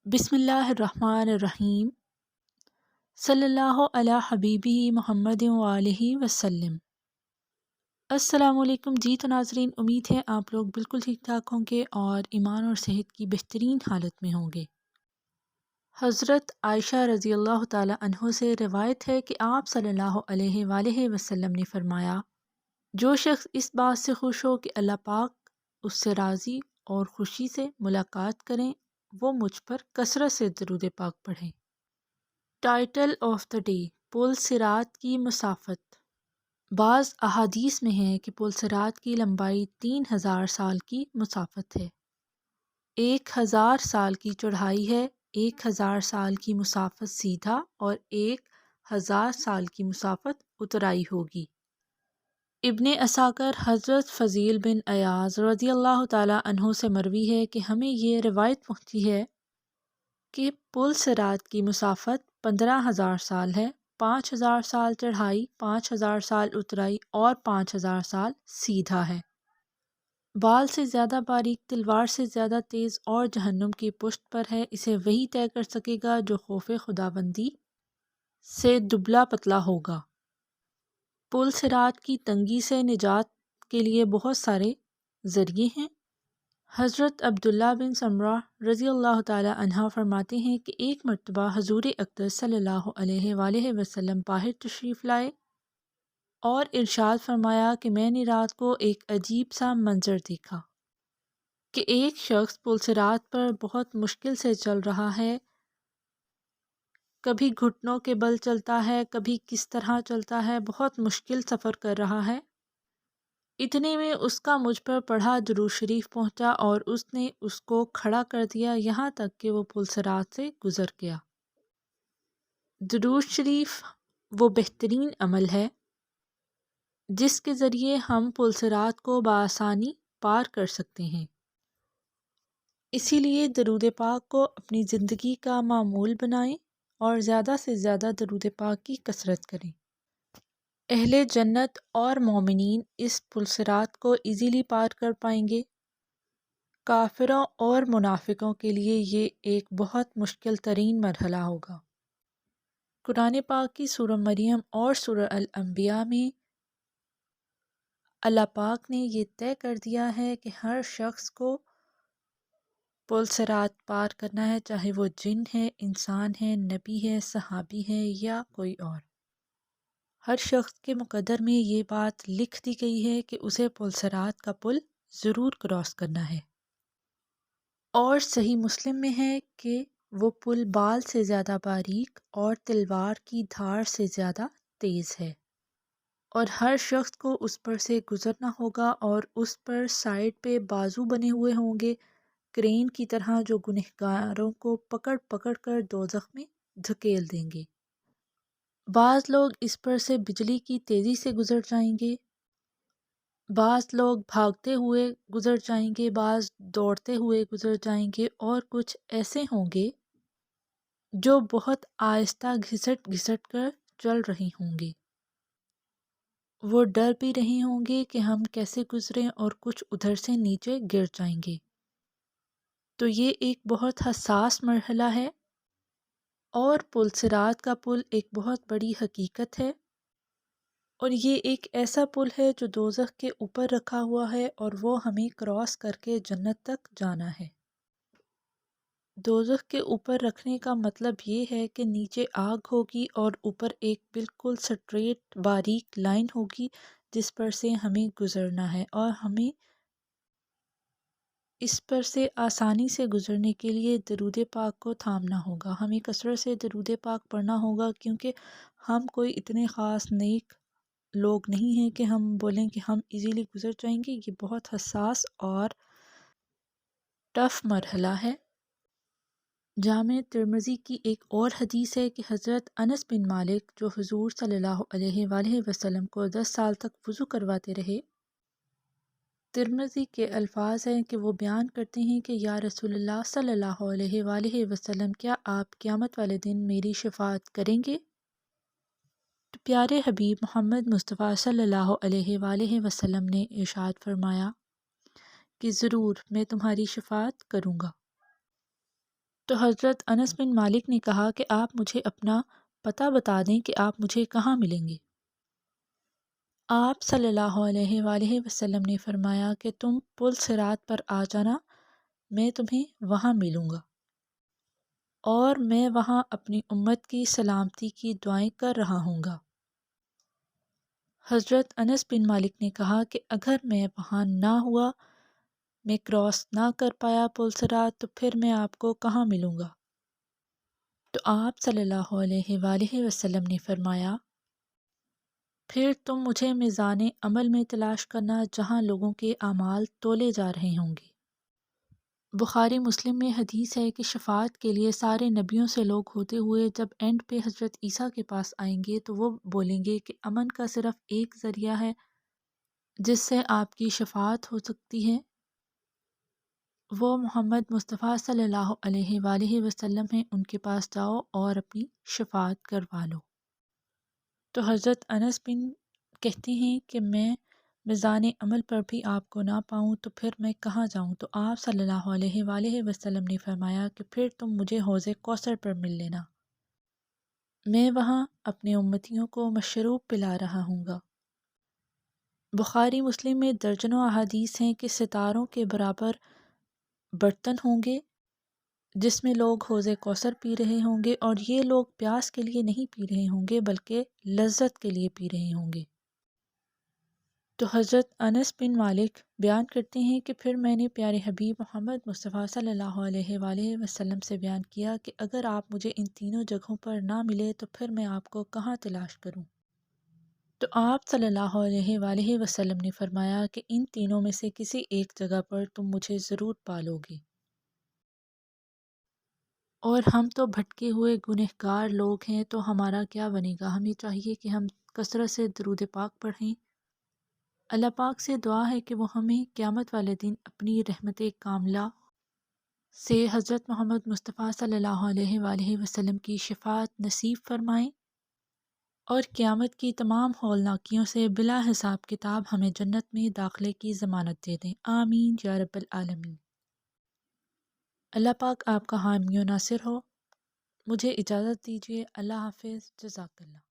بسم اللہ الرحمن الرحیم صلی اللہ علی حبیبہ محمد وآلہ وسلم۔ السلام علیکم جی تو ناظرین، امید ہے آپ لوگ بالکل ٹھیک ٹھاک ہوں گے اور ایمان اور صحت کی بہترین حالت میں ہوں گے۔ حضرت عائشہ رضی اللہ تعالی عنہ سے روایت ہے کہ آپ صلی اللہ علیہ وآلہ وسلم نے فرمایا، جو شخص اس بات سے خوش ہو کہ اللہ پاک اس سے راضی اور خوشی سے ملاقات کریں، وہ مجھ پر کثرت سے درود پاک پڑھیں۔ ٹائٹل آف دا ڈے، پل صراط کی مسافت۔ بعض احادیث میں ہے کہ پل صراط کی لمبائی 3000 سال کی مسافت ہے، 1000 سال کی چڑھائی ہے، 1000 سال کی مسافت سیدھا اور 1000 سال کی مسافت اترائی ہوگی۔ ابن عساکر حضرت فضیل بن عیاض رضی اللہ تعالی عنہ سے مروی ہے کہ ہمیں یہ روایت پہنچی ہے کہ پل صراط کی مسافت 15000 سال ہے، 5000 سال چڑھائی، 5000 سال اترائی اور 5000 سال سیدھا ہے۔ بال سے زیادہ باریک، تلوار سے زیادہ تیز اور جہنم کی پشت پر ہے، اسے وہی طے کر سکے گا جو خوف خداوندی سے دبلا پتلا ہوگا۔ پل صراط کی تنگی سے نجات کے لیے بہت سارے ذریعے ہیں۔ حضرت عبداللہ بن سمرہ رضی اللہ تعالی عنہ فرماتے ہیں کہ ایک مرتبہ حضور اقدس صلی اللہ علیہ وآلہ وسلم باہر تشریف لائے اور ارشاد فرمایا کہ میں نے رات کو ایک عجیب سا منظر دیکھا کہ ایک شخص پل صراط پر بہت مشکل سے چل رہا ہے، کبھی گھٹنوں کے بل چلتا ہے، کبھی کس طرح چلتا ہے، بہت مشکل سفر کر رہا ہے۔ اتنے میں اس کا مجھ پر پڑھا درود شریف پہنچا اور اس نے اس کو کھڑا کر دیا یہاں تک کہ وہ پل صراط سے گزر گیا۔ درود شریف وہ بہترین عمل ہے جس کے ذریعے ہم پل صراط کو بآسانی پار کر سکتے ہیں، اسی لیے درود پاک کو اپنی زندگی کا معمول بنائیں اور زیادہ سے زیادہ درود پاک کی کثرت کریں۔ اہل جنت اور مومنین اس پل صراط کو ایزیلی پار کر پائیں گے، کافروں اور منافقوں کے لیے یہ ایک بہت مشکل ترین مرحلہ ہوگا۔ قرآن پاک کی سورہ مریم اور سورہ الانبیاء میں اللہ پاک نے یہ طے کر دیا ہے کہ ہر شخص کو پل صراط پار کرنا ہے، چاہے وہ جن ہے، انسان ہے، نبی ہے، صحابی ہے یا کوئی اور۔ ہر شخص کے مقدر میں یہ بات لکھ دی گئی ہے کہ اسے پل صراط کا پل ضرور کراس کرنا ہے، اور صحیح مسلم میں ہے کہ وہ پل بال سے زیادہ باریک اور تلوار کی دھار سے زیادہ تیز ہے، اور ہر شخص کو اس پر سے گزرنا ہوگا اور اس پر سائڈ پہ بازو بنے ہوئے ہوں گے کرین کی طرح، جو گنہگاروں کو پکڑ پکڑ کر دوزخ میں دھکیل دیں گے۔ بعض لوگ اس پر سے بجلی کی تیزی سے گزر جائیں گے، بعض لوگ بھاگتے ہوئے گزر جائیں گے، بعض دوڑتے ہوئے گزر جائیں گے، اور کچھ ایسے ہوں گے جو بہت آہستہ گھسٹ گھسٹ کر چل رہے ہوں گے۔ وہ ڈر بھی رہے ہوں گے کہ ہم کیسے گزریں، اور کچھ ادھر سے نیچے گر جائیں گے۔ تو یہ ایک بہت حساس مرحلہ ہے، اور پل صراط کا پل ایک بہت بڑی حقیقت ہے، اور یہ ایک ایسا پل ہے جو دوزخ کے اوپر رکھا ہوا ہے، اور وہ ہمیں کراس کر کے جنت تک جانا ہے۔ دوزخ کے اوپر رکھنے کا مطلب یہ ہے کہ نیچے آگ ہوگی اور اوپر ایک بالکل سٹریٹ باریک لائن ہوگی جس پر سے ہمیں گزرنا ہے، اور ہمیں اس پر سے آسانی سے گزرنے کے لیے درود پاک کو تھامنا ہوگا، ہمیں کثرت سے درود پاک پڑھنا ہوگا، کیونکہ ہم کوئی اتنے خاص نیک لوگ نہیں ہیں کہ ہم بولیں کہ ہم ایزیلی گزر جائیں گے۔ یہ بہت حساس اور ٹف مرحلہ ہے۔ جامع ترمذی کی ایک اور حدیث ہے کہ حضرت انس بن مالک، جو حضور صلی اللہ علیہ وآلہ وسلم کو 10 سال تک وضو کرواتے رہے، ترمذی کے الفاظ ہیں کہ وہ بیان کرتے ہیں کہ یا رسول اللہ صلی اللہ علیہ وآلہ وسلم، کیا آپ قیامت والے دن میری شفاعت کریں گے؟ تو پیارے حبیب محمد مصطفیٰ صلی اللہ علیہ وآلہ وسلم نے ارشاد فرمایا کہ ضرور میں تمہاری شفاعت کروں گا۔ تو حضرت انس بن مالک نے کہا کہ آپ مجھے اپنا پتہ بتا دیں کہ آپ مجھے کہاں ملیں گے۔ آپ صلی اللہ علیہ وآلہ وسلم نے فرمایا کہ تم پل صراط پر آ جانا، میں تمہیں وہاں ملوں گا، اور میں وہاں اپنی امت کی سلامتی کی دعائیں کر رہا ہوں گا۔ حضرت انس بن مالک نے کہا کہ اگر میں وہاں نہ ہوا، میں کراس نہ کر پایا پل صراط، تو پھر میں آپ کو کہاں ملوں گا؟ تو آپ صلی اللہ علیہ وآلہ وسلم نے فرمایا، پھر تم مجھے میزان عمل میں تلاش کرنا جہاں لوگوں کے اعمال تولے جا رہے ہوں گے۔ بخاری مسلم میں حدیث ہے کہ شفاعت کے لیے سارے نبیوں سے لوگ ہوتے ہوئے جب اینڈ پہ حضرت عیسیٰ کے پاس آئیں گے تو وہ بولیں گے کہ امن کا صرف ایک ذریعہ ہے جس سے آپ کی شفاعت ہو سکتی ہے، وہ محمد مصطفیٰ صلی اللہ علیہ وآلہ وسلم ہیں، ان کے پاس جاؤ اور اپنی شفاعت کروا لو۔ تو حضرت انس بن کہتے ہیں کہ میں میزان عمل پر بھی آپ کو نہ پاؤں تو پھر میں کہاں جاؤں؟ تو آپ صلی اللہ علیہ وآلہ وسلم نے فرمایا کہ پھر تم مجھے حوض کوثر پر مل لینا، میں وہاں اپنے امتیوں کو مشروب پلا رہا ہوں گا۔ بخاری مسلم میں درجنوں احادیث ہیں کہ ستاروں کے برابر برتن ہوں گے جس میں لوگ حوض کوثر پی رہے ہوں گے، اور یہ لوگ پیاس کے لیے نہیں پی رہے ہوں گے بلکہ لذت کے لیے پی رہے ہوں گے۔ تو حضرت انس بن مالک بیان کرتے ہیں کہ پھر میں نے پیارے حبیب محمد مصطفیٰ صلی اللہ علیہ وآلہ وسلم سے بیان کیا کہ اگر آپ مجھے ان تینوں جگہوں پر نہ ملے تو پھر میں آپ کو کہاں تلاش کروں؟ تو آپ صلی اللہ علیہ وآلہ وسلم نے فرمایا کہ ان تینوں میں سے کسی ایک جگہ پر تم مجھے ضرور پالو گے۔ اور ہم تو بھٹکے ہوئے گنہگار لوگ ہیں، تو ہمارا کیا بنے گا؟ ہمیں چاہیے کہ ہم کثرت سے درود پاک پڑھیں۔ اللہ پاک سے دعا ہے کہ وہ ہمیں قیامت والے دن اپنی رحمت کاملہ سے حضرت محمد مصطفیٰ صلی اللہ علیہ وآلہ وسلم کی شفاعت نصیب فرمائیں، اور قیامت کی تمام ہولناکیوں سے بلا حساب کتاب ہمیں جنت میں داخلے کی ضمانت دے دیں۔ آمین یا رب العالمین۔ اللہ پاک آپ کا حامی و ناصر ہو۔ مجھے اجازت دیجیے۔ اللہ حافظ۔ جزاک اللہ۔